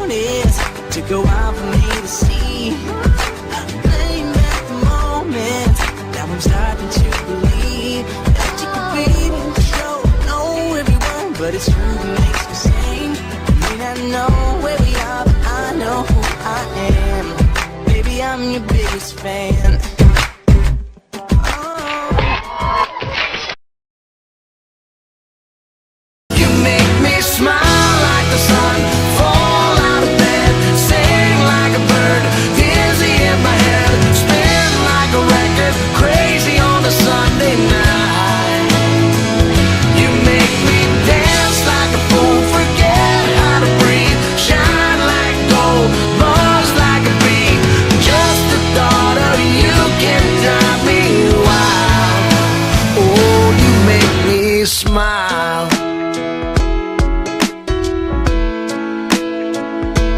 notice to go out for me to see. Playing back the moments, now I'm starting to believe that you could be in control. Know everyone, but it's true that makes me sing. I may not know where we are, but I know who I am. Baby, I'm your biggest fan. Smile like the sun, fall out of bed, sing like a bird, dizzy in my head, spin like a record, crazy on a Sunday night. You make me dance like a fool, forget how to breathe, shine like gold, buzz like a bee. Just the thought of you can drive me wild. Oh, you make me smile.